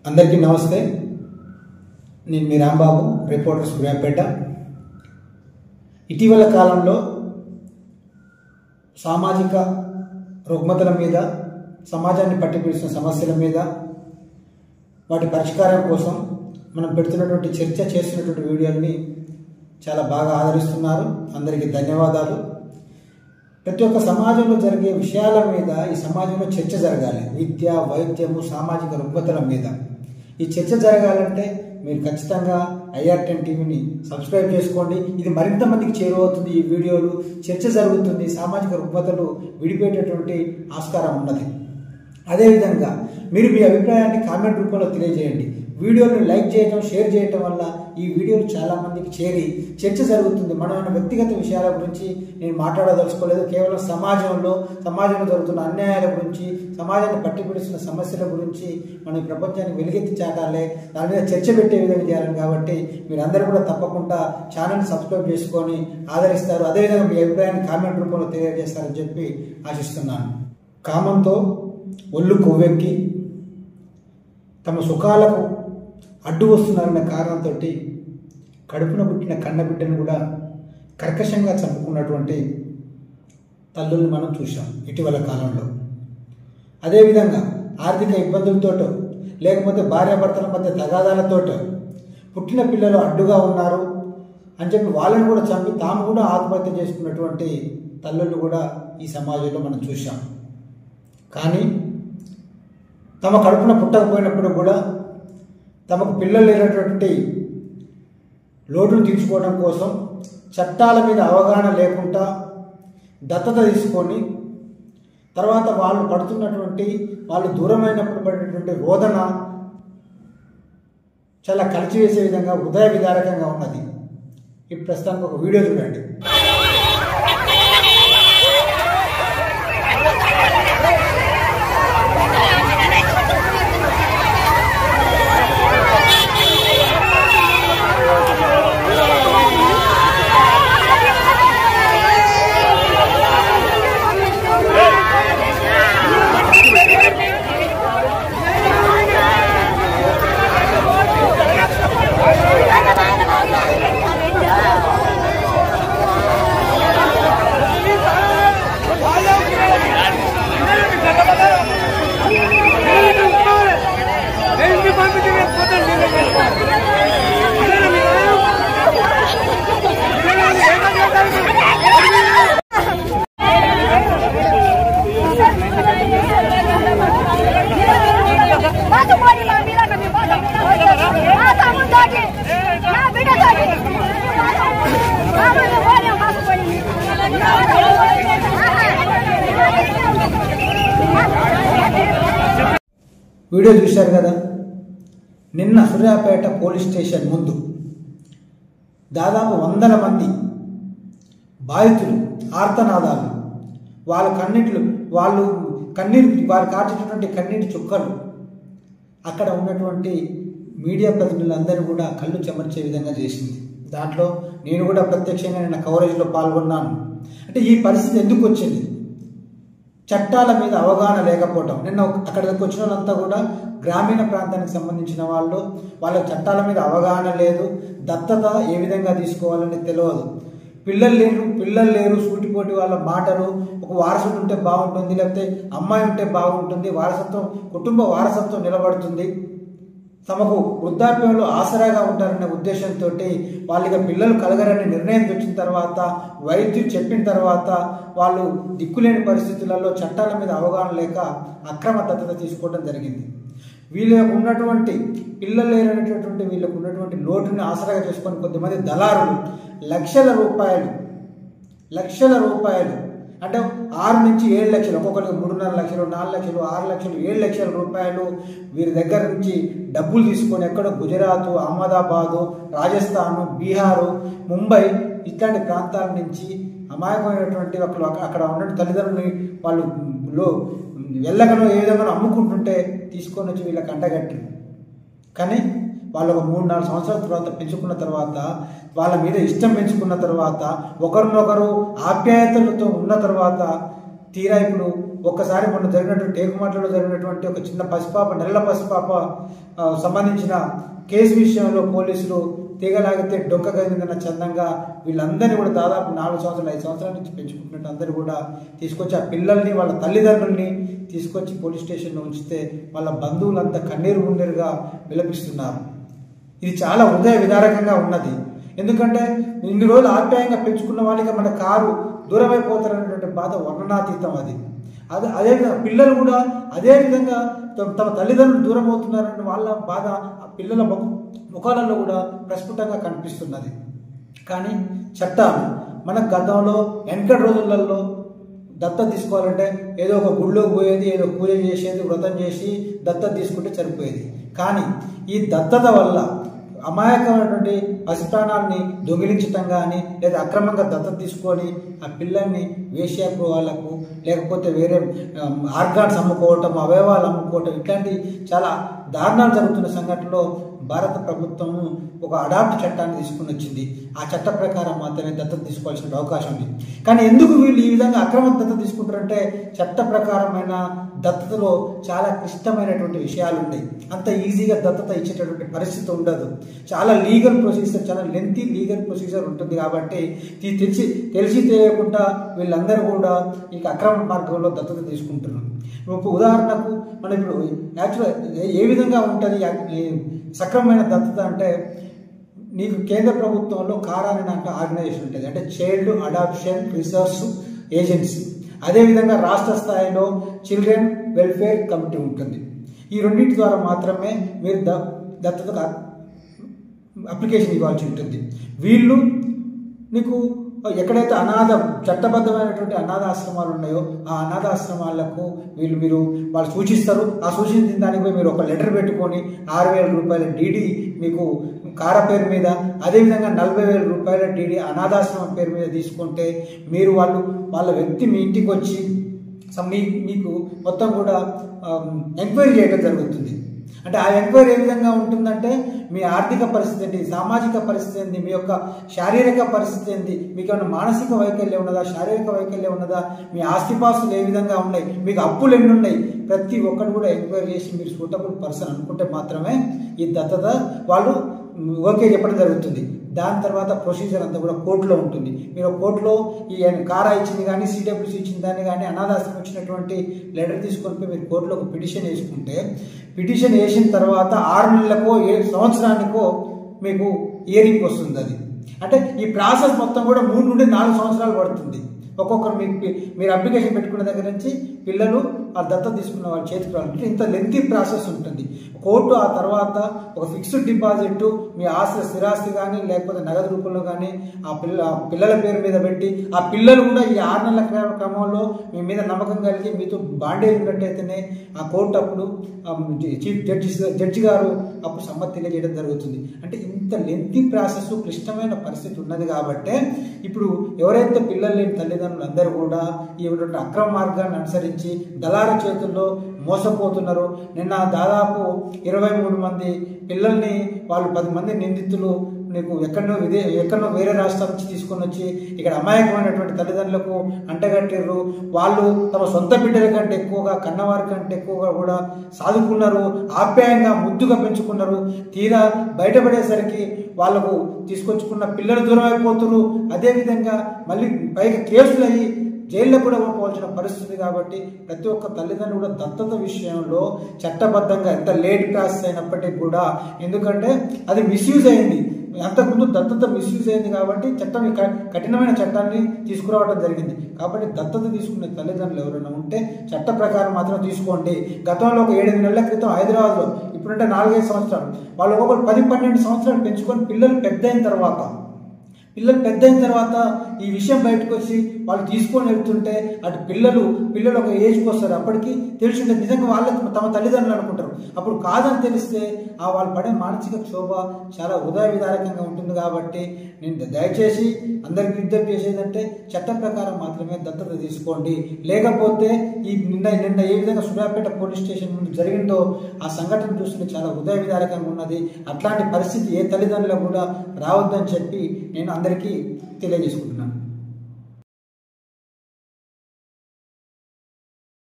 అందరికీ నమస్తే. నేను మీ రాంబాబు, రిపోర్టర్స్ సూర్యాపేట. ఇటీవల కాలంలో సామాజిక రుగ్మతల మీద, సమాజాన్ని పట్టిపిడిచిన సమస్యల మీద, వాటి పరిష్కారం కోసం మనం పెడుతున్నటువంటి చర్చ చేస్తున్నటువంటి వీడియోల్ని చాలా బాగా ఆదరిస్తున్నారు. అందరికీ ధన్యవాదాలు. ప్రతి ఒక్క సమాజంలో జరిగే విషయాల మీద ఈ సమాజంలో చర్చ జరగాలి. విద్య, వైద్యము, సామాజిక రుగ్మతల మీద ఈ చర్చ జరగాలంటే మీరు ఖచ్చితంగా IR10 టీవీని సబ్స్క్రైబ్ చేసుకోండి. ఇది మరింత మందికి చేరువవుతుంది. ఈ వీడియోలు చర్చ జరుగుతుంది. సామాజిక రుగ్మతలు విడిపోయేటటువంటి ఆస్కారం ఉన్నది. అదేవిధంగా మీరు మీ అభిప్రాయాన్ని కామెంట్ రూపంలో తెలియజేయండి. వీడియోని లైక్ చేయడం, షేర్ చేయడం వల్ల ఈ వీడియోలు చాలా మందికి చేరి చర్చ జరుగుతుంది. మన వ్యక్తిగత విషయాల గురించి నేను మాట్లాడదలుచుకోలేదు. కేవలం సమాజంలో జరుగుతున్న అన్యాయాల గురించి, సమాజాన్ని పట్టిపిడుస్తున్న సమస్యల గురించి మనం ఈ ప్రపంచానికి వెలుగెత్తి చాటాలి, దాని మీద చర్చ పెట్టే విధంగా చేయాలని. కాబట్టి మీరందరూ కూడా తప్పకుండా ఛానల్ని సబ్స్క్రైబ్ చేసుకొని ఆదరిస్తారు. అదేవిధంగా మీ అభిప్రాయాన్ని కామెంట్ రూపంలో తెలియజేస్తారని చెప్పి ఆశిస్తున్నాను. కామంతో ఒళ్ళు కొవ్వెక్కి తమ సుఖాలకు అడ్డు వస్తున్నారన్న కారణంతో కడుపున పుట్టిన కన్నబిడ్డను కూడా కర్కశంగా చంపుకున్నటువంటి తల్లుల్ని మనం చూసాం ఇటీవల కాలంలో. అదేవిధంగా ఆర్థిక ఇబ్బందులతోటో లేకపోతే భార్యాభర్తల మధ్య తగాదాలతోటో పుట్టిన పిల్లలు అడ్డుగా ఉన్నారు అని చెప్పి వాళ్ళని కూడా చంపి తాము కూడా ఆత్మహత్య చేసుకున్నటువంటి తల్లులు కూడా ఈ సమాజంలో మనం చూసాం. కానీ తమ కడుపున పుట్టకపోయినప్పుడు కూడా తమకు పిల్లలు లేనటువంటి లోటును తీర్చుకోవడం కోసం చట్టాల మీద అవగాహన లేకుండా దత్తత తీసుకొని తర్వాత వాళ్ళు దూరమైనప్పుడు పడినటువంటి రోదన చాలా కలిచివేసే విధంగా హృదయ విదారకంగా ఉన్నది. ఈ ప్రస్తుతానికి ఒక వీడియో చూడండి. వీడియో చూశారు కదా. నిన్న సూర్యాపేట పోలీస్ స్టేషన్ ముందు దాదాపు 100 మంది బాధితులు ఆర్తనాదాలు, వారు కార్చేటటువంటి కన్నీటి చుక్కలు అక్కడ ఉన్నటువంటి మీడియా ప్రతినిధులందరూ కూడా కళ్ళు చెమర్చే విధంగా చేసింది. దాంట్లో నేను కూడా ప్రత్యక్షంగా నిన్న కవరేజ్లో పాల్గొన్నాను. అంటే ఈ పరిస్థితి ఎందుకు వచ్చింది? చట్టాల మీద అవగాహన లేకపోవటం. నిన్న అక్కడికి వచ్చిన వాళ్ళంతా కూడా గ్రామీణ ప్రాంతానికి సంబంధించిన వాళ్ళకి చట్టాల మీద అవగాహన లేదు. దత్తత ఏ విధంగా తీసుకోవాలని తెలియదు. పిల్లలు లేరు, సూటిపోటి వాళ్ళ మాటలు, ఒక వారసుడు ఉంటే బాగుంటుంది, లేకపోతే అమ్మాయి ఉంటే బాగుంటుంది, కుటుంబ వారసత్వం నిలబడుతుంది, తమకు వృద్ధాప్యంలో ఆసరాగా ఉంటారనే ఉద్దేశంతో వాళ్ళకి పిల్లలు కలగరని నిర్ణయం తెచ్చిన తర్వాత, వైద్యులు చెప్పిన తర్వాత వాళ్ళు దిక్కులేని పరిస్థితులలో చట్టాల మీద అవగాహన లేక అక్రమ దత్తత తీసుకోవడం జరిగింది. వీళ్ళకు ఉన్నటువంటి పిల్లలు లేనటువంటి వీళ్ళకు ఉన్నటువంటి లోటుని ఆసరాగా చేసుకొని కొంతమంది దళారులు లక్షల రూపాయలు అంటే 6 నుంచి 7 లక్షలు, ఒక్కొక్కరికి 3.5 లక్షలు, 4 లక్షలు, 6 లక్షలు, 7 లక్షల రూపాయలు వీరి దగ్గర నుంచి డబ్బులు తీసుకొని ఎక్కడో గుజరాత్, అహ్మదాబాదు, రాజస్థాను, బీహారు, ముంబై ఇట్లాంటి ప్రాంతాల నుంచి అమాయకమైనటువంటి అక్కడ ఉన్న తల్లిదండ్రులని వాళ్ళు వెళ్ళగనో ఏ విధంగా అమ్ముకుంటుంటే తీసుకొని వచ్చి వీళ్ళకి అంటగట్టి. కానీ వాళ్ళు ఒక 3-4 సంవత్సరాల తర్వాత పెంచుకున్న తర్వాత, వాళ్ళ మీద ఇష్టం పెంచుకున్న తర్వాత, ఒకరినొకరు ఆప్యాయతలతో ఉన్న తర్వాత తీరా ఇప్పుడు ఒక్కసారి మొన్న జరిగినటువంటి టేకుమాటలో జరిగినటువంటి ఒక చిన్న పసిపాప, నెలల పసిపాప సంబంధించిన కేసు విషయంలో పోలీసులు తీగలాగితే డొక్క కలిగిందన్న చందంగా వీళ్ళందరినీ కూడా దాదాపు 4 సంవత్సరాలు 5 సంవత్సరాల నుంచి పెంచుకుంటున్నట్టు అందరూ కూడా తీసుకొచ్చి ఆ పిల్లల్ని వాళ్ళ తల్లిదండ్రుల్ని తీసుకొచ్చి పోలీస్ స్టేషన్లో ఉంచితే వాళ్ళ బంధువులంతా కన్నీరు మున్నీరుగా విలపిస్తున్నారు. ఇది చాలా హృదయ విదారకంగా ఉన్నది. ఎందుకంటే ఇన్ని రోజులు ఆప్యాయంగా పెంచుకున్న వాళ్ళకి మన కారు దూరం అయిపోతారనేటువంటి బాధ వర్ణనాతీతం. అదేవిధంగా పిల్లలు కూడా అదే విధంగా తమ తల్లిదండ్రులు దూరం అవుతున్నారనే వాళ్ళ బాధ పిల్లల ముఖాలలో కూడా ప్రస్ఫుటంగా కనిపిస్తున్నది. కానీ చట్టాలు మన గతంలో వెనకటి రోజులలో దత్తత తీసుకోవాలంటే ఏదో ఒక గుళ్ళోకి పోయేది, ఏదో పూజ చేసేది, వ్రతం చేసి దత్తత తీసుకుంటే సరిపోయేది. కానీ ఈ దత్తత వల్ల అమాయకమైనటువంటి పసిప్రాణాలని దొంగిలించటం కానీ, లేదా అక్రమంగా దత్తత తీసుకొని ఆ పిల్లల్ని వేశ్యాగృహాలకు లేకపోతే వేరే ఆర్గాన్స్ అమ్ముకోవటం, అవయవాలు అమ్ముకోవటం, ఇట్లాంటి చాలా దారుణాలు జరుగుతున్న సంఘటనలో భారత ప్రభుత్వం ఒక అడాప్ట్ చట్టాన్ని తీసుకుని వచ్చింది. ఆ చట్ట ప్రకారం మాత్రమే దత్తత తీసుకోవాల్సిన అవకాశం ఉంది. కానీ ఎందుకు వీళ్ళు ఈ విధంగా అక్రమ దత్తత తీసుకుంటారంటే చట్ట ప్రకారమైన దత్తతలో చాలా క్లిష్టమైనటువంటి విషయాలు ఉన్నాయి. అంత ఈజీగా దత్తత ఇచ్చేటటువంటి పరిస్థితి ఉండదు. చాలా లీగల్ ప్రొసీజర్, చాలా లెంతీ లీగల్ ప్రొసీజర్ ఉంటుంది. కాబట్టి తెలిసి తెలియకుండా వీళ్ళందరూ కూడా ఈ అక్రమ మార్గంలో దత్తత తీసుకుంటున్నారు. ఉదాహరణకు మనం ఇప్పుడు యాక్చువల్ ఏ విధంగా ఉంటుంది సక్రమమైన దత్తత అంటే, నీకు కేంద్ర ప్రభుత్వంలో కారా అనే ఆర్గనైజేషన్ ఉంటుంది, అంటే చైల్డ్ అడాప్షన్ రీసెర్చ్ ఏజెన్సీ. అదేవిధంగా రాష్ట్ర స్థాయిలో చిల్డ్రన్ వెల్ఫేర్ కమిటీ ఉంటుంది. ఈ రెండింటి ద్వారా మాత్రమే మీరు దత్తత అప్లికేషన్ ఇవ్వాల్సి ఉంటుంది. వీళ్ళు నీకు ఎక్కడైతే చట్టబద్ధమైనటువంటి అనాథాశ్రమాలు ఉన్నాయో ఆ అనాథాశ్రమాలకు మీరు వాళ్ళు సూచిస్తారు. ఆ సూచించిన దానికి పోయి మీరు ఒక లెటర్ పెట్టుకొని 6,000 రూపాయల డీడీ మీకు కార పేరు మీద, అదేవిధంగా 40,000 రూపాయల డీడీ అనాథాశ్రమం పేరు మీద తీసుకుంటే మీరు వాళ్ళ వ్యక్తి మీ ఇంటికి వచ్చి మీకు మొత్తం కూడా ఎంక్వైరీ చేయడం జరుగుతుంది. అంటే ఆ ఎంక్వైరీ ఏ విధంగా ఉంటుందంటే, మీ ఆర్థిక పరిస్థితి ఏంటి, సామాజిక పరిస్థితి ఏంటి, మీ యొక్క శారీరక పరిస్థితి ఏంటి, మీకు ఏమైనా మానసిక వైకల్యం ఉన్నదా, శారీరక వైకల్యం ఉన్నదా, మీ ఆస్తిపాస్తులు ఏ విధంగా ఉన్నాయి, మీకు అప్పులు ఎన్ని ఉన్నాయి, ప్రతి ఒక్కరు కూడా ఎంక్వైరీ చేసి మీరు సూటబుల్ పర్సన్ అనుకుంటే మాత్రమే ఈ దత్తత వాళ్ళు ఓకే చెప్పడం జరుగుతుంది. దాని తర్వాత ప్రొసీజర్ అంతా కూడా కోర్టులో ఉంటుంది. మీరు కోర్టులో ఈ కారా ఇచ్చింది కానీ, సిడబ్ల్యూసీ ఇచ్చిన దాన్ని కానీ, అనాథాశ్రమం ఇచ్చినటువంటి లెటర్ తీసుకొని మీరు కోర్టులో ఒక పిటిషన్ వేసుకుంటే, పిటిషన్ వేసిన తర్వాత 6 నెలలకో 7 సంవత్సరానికో మీకు హియరింగ్ వస్తుంది. అది అంటే ఈ ప్రాసెస్ మొత్తం కూడా 3 నుండి 4 సంవత్సరాలు పడుతుంది. ఒక్కొక్కరు మీరు అప్లికేషన్ పెట్టుకున్న దగ్గర నుంచి పిల్లలు ఆ దత్తత తీసుకున్న వాళ్ళ చేతికి రావాలంటే ఇంత లెంతీ ప్రాసెస్ ఉంటుంది. కోర్టు ఆ తర్వాత ఒక ఫిక్స్డ్ డిపాజిట్ మీ స్థిరాస్తి కానీ లేకపోతే నగదు రూపంలో కానీ ఆ పిల్లల పేరు మీద పెట్టి, ఆ పిల్లలు కూడా ఈ 6 నెలల క్రమంలో మీ మీద నమ్మకం కలిగి మీతో బాండేజ్ ఉన్నట్టయితేనే ఆ కోర్టు అప్పుడు చీఫ్ జడ్జి గారు అప్పుడు సమ్మతి తెలియజేయడం జరుగుతుంది. అంటే ఇంత లెంతీ ప్రాసెస్, క్లిష్టమైన పరిస్థితి ఉన్నది. కాబట్టే ఇప్పుడు ఎవరైతే పిల్లలు లేని తల్లిదండ్రులు అందరూ కూడా ఈ అక్రమ మార్గాన్ని అనుసరించి దళారు చేతుల్లో మోసపోతున్నారు. నిన్న దాదాపు 23 మంది పిల్లల్ని వాళ్ళు 10 మంది నిందితులు నీకు ఎక్కడో వేరే రాష్ట్రం నుంచి తీసుకొని వచ్చి ఇక్కడ అమాయకమైనటువంటి తల్లిదండ్రులకు అంటగట్టిర్రు. వాళ్ళు తమ సొంత బిడ్డల కంటే ఎక్కువగా, కన్నవారి కంటే ఎక్కువగా కూడా సాదుకున్నారు, ఆప్యాయంగా ముద్దుగా పెంచుకున్నారు. తీరా బయటపడేసరికి వాళ్ళకు తీసుకొచ్చుకున్న పిల్లలు దూరం అయిపోతున్నారు. అదేవిధంగా మళ్ళీ పైగా కేసులు అయ్యి జైల్లో కూడా పోవాల్సిన పరిస్థితి. కాబట్టి ప్రతి ఒక్క తల్లిదండ్రులు కూడా దత్తత విషయంలో చట్టబద్ధంగా ఎంత లేట్ ప్రాసెస్ అయినప్పటికీ కూడా, ఎందుకంటే అది మిస్యూజ్ అయింది, అంతకుముందు దత్తత మిస్యూజ్ అయింది కాబట్టి కఠినమైన చట్టాన్ని తీసుకురావడం జరిగింది. కాబట్టి దత్తత తీసుకునే తల్లిదండ్రులు ఎవరైనా ఉంటే చట్ట ప్రకారం మాత్రం తీసుకోండి. గతంలో ఒక 7-8 నెలల క్రితం హైదరాబాద్లో, ఇప్పుడంటే 4-5 సంవత్సరాలు, వాళ్ళు ఒక్కొక్కరు 10-12 సంవత్సరాలు పెంచుకొని పిల్లలు పెద్ద అయిన తర్వాత ఈ విషయం బయటకు వచ్చి వాళ్ళు తీసుకొని వెళ్తుంటే అటు పిల్లలు ఒక ఏజ్కి వస్తారు. అప్పటికి తెలిసింటే నిజంగా వాళ్ళకి తమ తల్లిదండ్రులు అనుకుంటారు. అప్పుడు కాదని తెలిస్తే వాళ్ళు పడే మానసిక క్షోభ చాలా హృదయ విదారకంగా ఉంటుంది. కాబట్టి నేను దయచేసి అందరికీ విజ్ఞప్తి చేసేదంటే చట్ట ప్రకారం మాత్రమే దత్తత తీసుకోండి. లేకపోతే ఈ నిన్న ఏ విధంగా సూర్యాపేట పోలీస్ స్టేషన్ ముందు జరిగిందో ఆ సంఘటన చూస్తుంటే చాలా హృదయ విదారకంగా ఉన్నది. అట్లాంటి పరిస్థితి ఏ తల్లిదండ్రులకు కూడా రావద్దని చెప్పి నేను అందరికీ తెలియజేసుకుంటున్నాను.